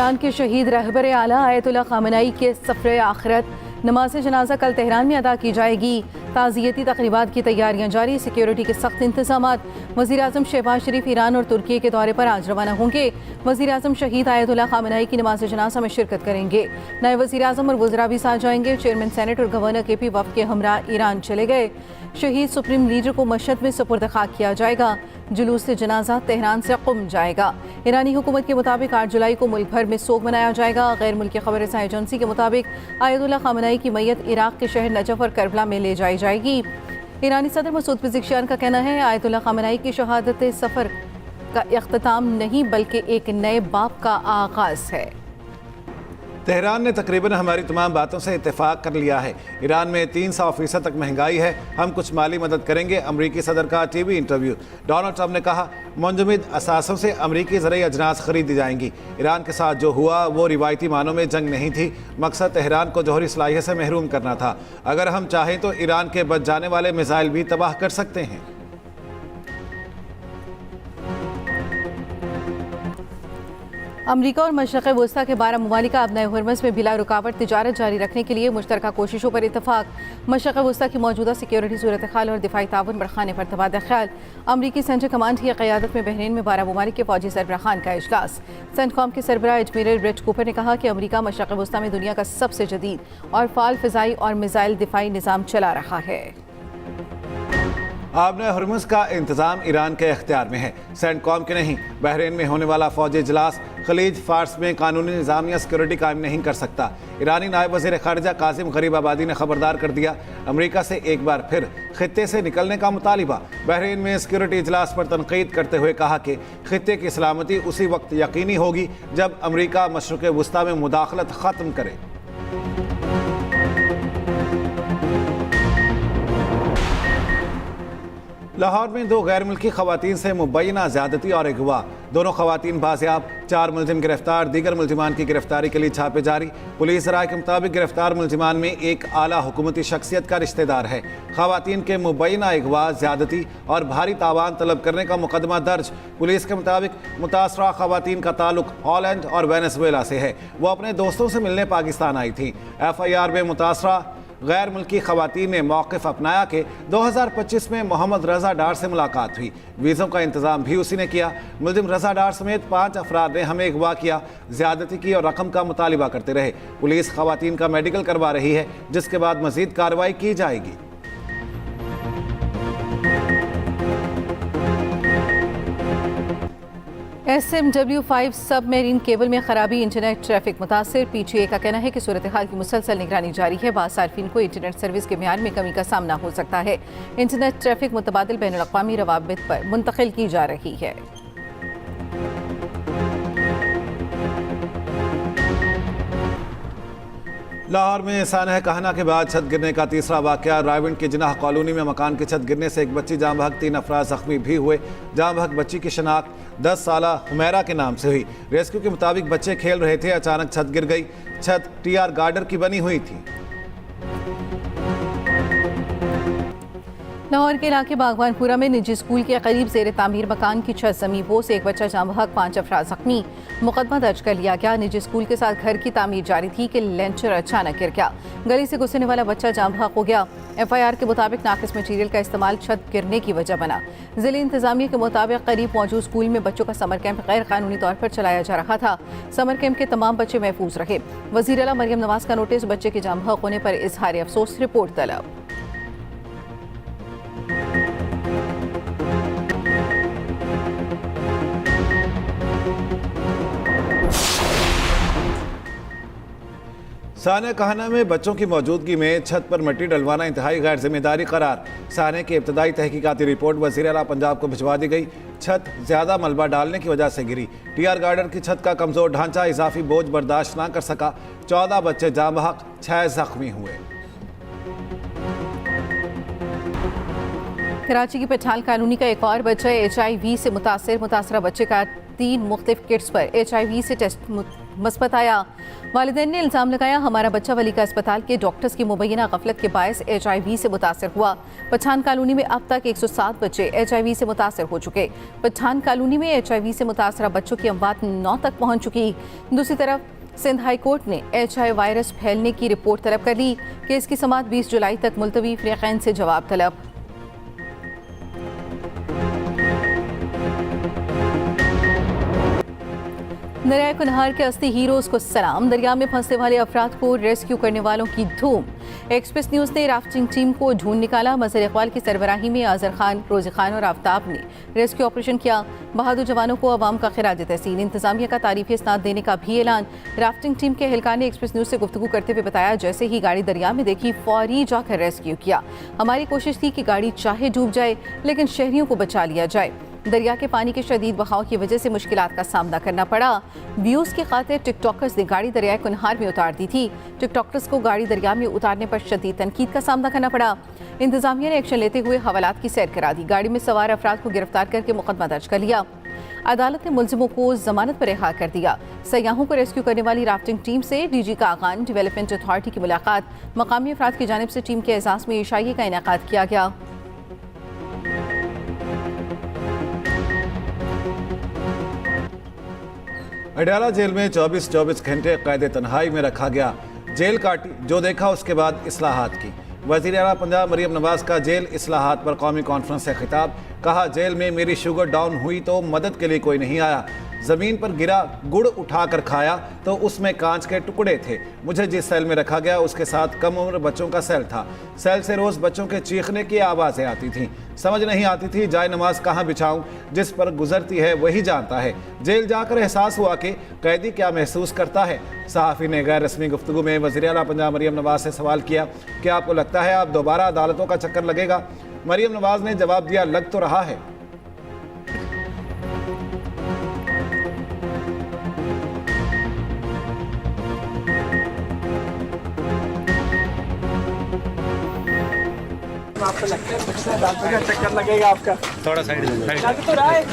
Iran के शहीद रहबर आला आयतुल्लाह खामेनी के सफ़र आखिरत नमाज जनाजा कल तेहरान में अदा की जाएगी। ताज़ियती तक़रीबात की तैयारियां जारी, सिक्योरिटी के सख्त इंतज़ामात। वज़ीर आज़म शहबाज शरीफ ईरान और तुर्की के दौरे पर आज रवाना होंगे। वज़ीर आज़म शहीद आयतुल्लाह खामेनी की नमाज जनाजा में शिरकत करेंगे। नए वज़ीर आज़म और वज़रा भी साथ जाएंगे। चेयरमैन सेनेट और गवर्नर के भी वफ़द के हमरा ईरान चले गए। शहीद सुप्रीम लीडर को मशहद में सुपुर्द खाक किया जाएगा। जुलूस से जनाजा तेहरान से क़ुम जाएगा। ईरानी हुकूमत के मुताबिक 8 जुलाई को मुल्क भर में सोग मनाया जाएगा। गैर मुल्की खबर रसां एजेंसी के मुताबिक आयतुल्लाह खामेनी की मैयत इराक के शहर नजफ और करबला में ले जाई जाएगी। ईरानी सदर मसूद पिज़ेशियान का कहना है आयतुल्लाह खामेनी की शहादत सफ़र का इख्तिताम नहीं बल्कि एक नए बाब का आगाज़ है। तेहरान ने तकरीबन हमारी तमाम बातों से इत्तेफाक कर लिया है। ईरान में 300% तक महंगाई है, हम कुछ माली मदद करेंगे। अमरीकी सदर का टीवी इंटरव्यू। डोनाल्ड ट्रंप ने कहा मुंजमद असासों से अमरीकी ज़रूरी अजनास खरीदी जाएंगी। ईरान के साथ जो हुआ वो रिवायती मानों में जंग नहीं थी, मकसद तेहरान को जौहरी सलाहियत से महरूम करना था। अगर हम चाहें तो ईरान के बच जाने वाले मिसाइल भी तबाह कर सकते हैं। अमरीका और मशरक़ वस्ता के 12 ममालिक अब नए हरमज़ में बिला रुकावट तिजारत जारी रखने के लिए मुश्तरका कोशिशों पर इतफाक। मशरक़ वस्ता की मौजूदा सिक्योरिटी सूरत हाल और दिफाई ताउन बढ़ाने पर तबादला ख्याल। अमरीकी सेंट्रल कमांड की क़यादत में बहरीन में 12 ममालिक के फौजी सरबराहान का इजलास। सेंटकॉम के सरबराह एडमिरल ब्रेट कूपर ने कहा कि अमरीका मशरक़ वस्ता में दुनिया का सबसे जदीद और फाल फ़िज़ाई और मिसाइल दिफाई निज़ाम चला रहा है। आबने हरमुज़ का इंतज़ाम ईरान के इख्तियार में है, सेंटकॉम के नहीं। बहरीन में होने वाला फौजी इजलास खलीज फार्स में कानूनी निज़ाम या सिक्योरिटी कायम नहीं कर सकता। ईरानी नायब वज़ीर ख़ारिजा कासिम गरीबाबादी ने खबरदार कर दिया, अमरीका से एक बार फिर खित्ते से निकलने का मुतालिबा। बहरीन में सिक्योरिटी इजलास पर तनकीद करते हुए कहा कि खित्ते की सलामती उसी वक्त यकीनी होगी जब अमरीका मशरिक़ वस्ता में मुदाखलत ख़त्म करे। लाहौर में 2 गैर मुल्की खवातीन से मुबैना ज़्यादती और अगवा। दोनों खवातीन बाजियाब, 4 मुलजिम गिरफ्तार। दीगर मुलजिमान की गिरफ्तारी के लिए छापे जारी। पुलिस राय के मुताबिक गिरफ्तार मुलजिमान में एक आला हुकूमती शख्सियत का रिश्तेदार है। खवातीन के मुबैना अगवा, ज़्यादती और भारी तावान तलब करने का मुकदमा दर्ज। पुलिस के मुताबिक मुतासरा खवातीन का ताल्लुक हॉलैंड और वेनेजुएला से है। वो अपने दोस्तों से मिलने पाकिस्तान आई थी। FIR में मुतासरा गैर मुल्की खवातीन ने मौक़िफ़ अपनाया कि 2025 में मोहम्मद रज़ा डार से मुलाकात हुई। वीज़ों का इंतज़ाम भी उसी ने किया। मुलजिम रज़ा डार समेत 5 अफराद ने हमें अगवा किया, ज़्यादती की और रकम का मुतालिबा करते रहे। पुलिस खवातीन का मेडिकल करवा रही है, जिसके बाद मज़ीद कार्रवाई की जाएगी। SMW5 सबमरीन केबल में खराबी, इंटरनेट ट्रैफिक मुतासर। PTA का कहना है कि सूरत हाल की मुसलसल निगरानी जारी है। बाद सार्फिन को इंटरनेट सर्विस के म्यार में कमी का सामना हो सकता है। इंटरनेट ट्रैफिक मुतबादिल बैनुल अक़वामी रवाबित पर मुंतकिल की जा रही है। लाहौर में सानह कहना के बाद छत गिरने का तीसरा वाक़या। रायविंड की जिनाह कॉलोनी में मकान की छत गिरने से एक बच्ची जाम बहक, 3 अफराद जख्मी भी हुए। जाम बहक बच्ची की शनाख्त 10 साला हुमैरा के नाम से हुई। रेस्क्यू के मुताबिक बच्चे खेल रहे थे, अचानक छत गिर गई। छत TR गार्डर की बनी हुई थी। लाहौर के इलाके बागवानपुरा में निजी स्कूल के करीब ज़ेर तामीर मकान की छत ज़मींपों से एक बच्चा जाम बहक, 5 अफराद जख्मी। मुकदमा दर्ज कर लिया गया। निजी स्कूल के साथ घर की तामीर जारी थी कि लेंटर अचानक गिर गया। गली से गुजरने वाला बच्चा जाम बहक हो गया। FIR के मुताबिक नाकिस मटीरियल का इस्तेमाल छत गिरने की वजह बना। ज़िले इंतजामिया के मुताबिक करीब मौजूद स्कूल में बच्चों का समर कैंप गैर कानूनी तौर पर चलाया जा रहा था। समर कैंप के तमाम बच्चे महफूज रहे। वज़ीर आला मरियम नवाज का नोटिस, बच्चे के जाम बहक होने पर इजहार अफसोस, रिपोर्ट तलब। साने कहना में बच्चों की मौजूदगी में छत पर मिट्टी डलवाना इंतहाई गैर जिम्मेदारी करार। साने की इब्तदाई तहकीकाती रिपोर्ट वज़ीर आला पंजाब को भिजवा दी गई। छत ज़्यादा मलबा डालने की वजह से गिरी। TR गार्डर की छत का कमज़ोर ढांचा इजाफी बोझ बर्दाश्त न कर सका। 14 बच्चे जाम बहक, 6 जख्मी हुए। कराची की पठाल कॉलोनी का एक और बच्चा HIV से मुतासरा बच्चे का 3 मुख्तलिफ किट्स पर HIV से टेस्ट मस्बत आया। वालिदैन ने इल्ज़ाम लगाया, हमारा बच्चा वली का अस्पताल के डॉक्टर्स की मुबैना गफलत के बायस HIV से मुतासर हुआ। पठान कॉलोनी में अब तक 107 बच्चे HIV से मुतासर हो चुके। पठान कॉलोनी में HIV से मुतासरा बच्चों की अमवात 9 तक पहुँच चुकी। दूसरी तरफ सिंध हाई कोर्ट ने HIV वायरस फैलने की रिपोर्ट तलब कर ली। केस की समाअत 20 जुलाई तक मुलतवी। फ्रीकैन से जवाब तलब। दरिया कुनहार के असली हीरोज को सलाम। दरिया में फंसने वाले अफराद को रेस्क्यू करने वालों की धूम। एक्सप्रेस न्यूज़ ने राफ्टिंग टीम को ढूंढ निकाला। मज़हर इकबाल की सरबराही में आज़र खान, रोज़ी खान और आफ्ताब ने रेस्क्यू ऑपरेशन किया। बहादुर जवानों को अवाम का खिराज तहसीन। इंतजामिया का तारीफी इस्नाद देने का भी ऐलान। राफ्टिंग टीम के एहलकार ने एक्सप्रेस न्यूज़ से गुफ्तगू करते हुए बताया, जैसे ही गाड़ी दरिया में देखी फौरी जाकर रेस्क्यू किया। हमारी कोशिश थी कि गाड़ी चाहे डूब जाए लेकिन शहरियों को बचा लिया जाए। दरिया के पानी के शदीद बहाव की वजह से मुश्किलात का सामना करना पड़ा। व्यूज़ की खातिर टिकटॉकर्स ने गाड़ी दरिया कुनहार में उतार दी थी। टिकटॉकर्स को गाड़ी दरिया में उतारने पर शदीद तनकीद का सामना करना पड़ा। इंतजामिया ने एक्शन लेते हुए हवालात की सैर करा दी। गाड़ी में सवार अफराद को गिरफ्तार करके मुकदमा दर्ज कर लिया। अदालत ने मुलजिमों को जमानत पर रिहा कर दिया। सयाहों को रेस्क्यू करने वाली राफ्टिंग टीम से DG कागान डेवलपमेंट अथॉरिटी की मुलाकात। मकामी अफराद की जानिब से टीम के एजाज़ में इशाइये का इनेकाद किया गया। अडयाला जेल में 24 घंटे कैद तन्हाई में रखा गया। जेल काटी, जो देखा उसके बाद इस्लाहात की। वज़ीर आला पंजाब मरियम नवाज का जेल इस्लाहात पर कौमी कॉन्फ्रेंस से खिताब। कहा, जेल में मेरी शुगर डाउन हुई तो मदद के लिए कोई नहीं आया। ज़मीन पर गिरा गुड़ उठाकर खाया तो उसमें कांच के टुकड़े थे। मुझे जिस सेल में रखा गया उसके साथ कम उम्र बच्चों का सेल था। सेल से रोज़ बच्चों के चीखने की आवाज़ें आती थीं। समझ नहीं आती थी जाए नमाज कहाँ बिछाऊं। जिस पर गुजरती है वही जानता है। जेल जाकर एहसास हुआ कि कैदी क्या महसूस करता है। सहाफ़ी ने गैर रस्मी गुफ्तगू में वज़ीर आला पंजाब मरियम नवाज से सवाल किया, क्या आपको लगता है आप दोबारा अदालतों का चक्कर लगेगा? मरियम नवाज ने जवाब दिया, लग तो रहा है। आपको लगता है कुछ अदालतों का चक्कर लगेगा आपका? थोड़ा साइड लग तो रहा है।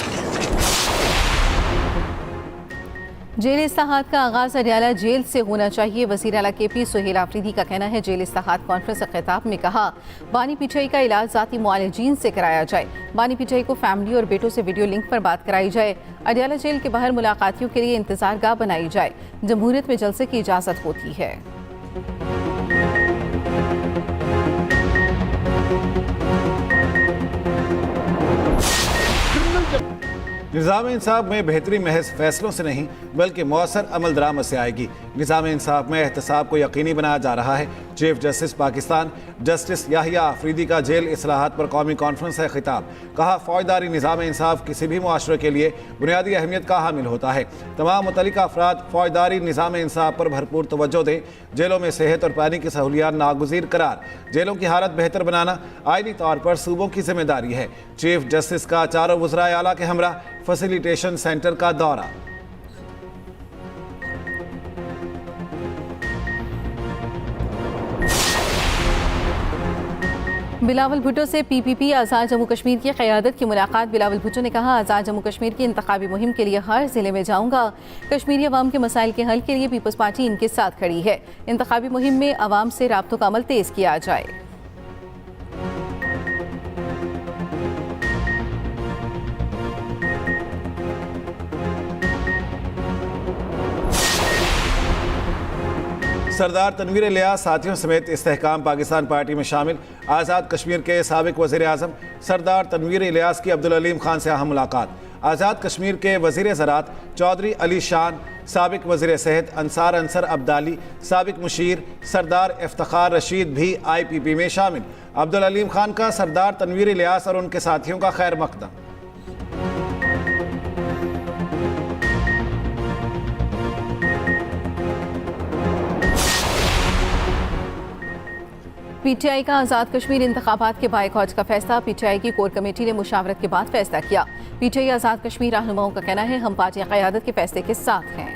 जेल इस्लाहात का आगाज़ अडयाला जेल से होना चाहिए। वज़ीर आला KP सुहेल आफरीदी का कहना है, जेल इस्लाहात कॉन्फ्रेंस से खिताब में कहा, बानी पीछाई का इलाज ज़ाती मुआलिजीन से कराया जाए। बानी पीछाई को फैमिली और बेटों से वीडियो लिंक पर बात कराई जाए। अडयाला जेल के बाहर मुलाकातियों के लिए इंतजार गाह बनाई जाए। जमहूरियत में जलसे की इजाज़त होती है। निज़ाम इंसाफ में बेहतरी महज फैसलों से नहीं बल्कि मौसर अमल दरामद से आएगी। निज़ाम इंसाफ में एहतसाब को यकीनी बनाया जा रहा है। Chief justice Pakistan justice Yahya Afridi का जेल इस्लाहात पर कौमी कॉन्फ्रेंस से खिताब। कहा, फौजदारी निज़ाम इंसाफ किसी भी मुआशरे के लिए बुनियादी अहमियत का हामिल होता है। तमाम मुतल्लिका अफराद फौजदारी निज़ाम इंसाफ पर भरपूर तवज्जो दें। जेलों में सेहत और पानी की सहूलियात नागुज़ीर करार। जेलों की हालत बेहतर बनाना आईनी तौर पर सूबों की जिम्मेदारी है। चीफ जस्टिस का चारों वज़राए आला के हमरा फैसिलिटेशन सेंटर का दौरा। बिलावल भुट्टो से PPP आज़ाद जम्मू कश्मीर की क़यादत की मुलाकात। बिलावल भुट्टो ने कहा, आज़ाद जम्मू कश्मीर की इंतखाबी मुहिम के लिए हर ज़िले में जाऊंगा। कश्मीरी अवाम के मसाइल के हल के लिए पीपल्स पार्टी इनके साथ खड़ी है। इंतखाबी मुहिम में अवाम से राब्तों का अमल तेज़ किया जाए। सरदार तनवीर इलियास साथियों समेत इस्तेहकाम पाकिस्तान पार्टी में शामिल। आज़ाद कश्मीर के साबिक वज़ीर आज़म सरदार तनवीर इलियास की अब्दुल अलीम खान से अहम मुलाकात। आज़ाद कश्मीर के वज़ीर ज़राअत चौधरी अली शान, साबिक वज़ीर सेहत अंसार अंसर अब्दाली, साबिक मुशीर सरदार इफ्तिखार रशीद भी IPP में शामिल। अब्दुल अलीम खान का सरदार तनवीर इलियास और उनके साथियों का खैर मकदम। PTI का आज़ाद कश्मीर इंतखाबात के बायकॉट का फैसला। PTI की कोर कमेटी ने मुशावरत के बाद फैसला किया। PTI आज़ाद कश्मीर रहनुमाओं का कहना है, हम पार्टी क़यादत के फैसले के साथ हैं।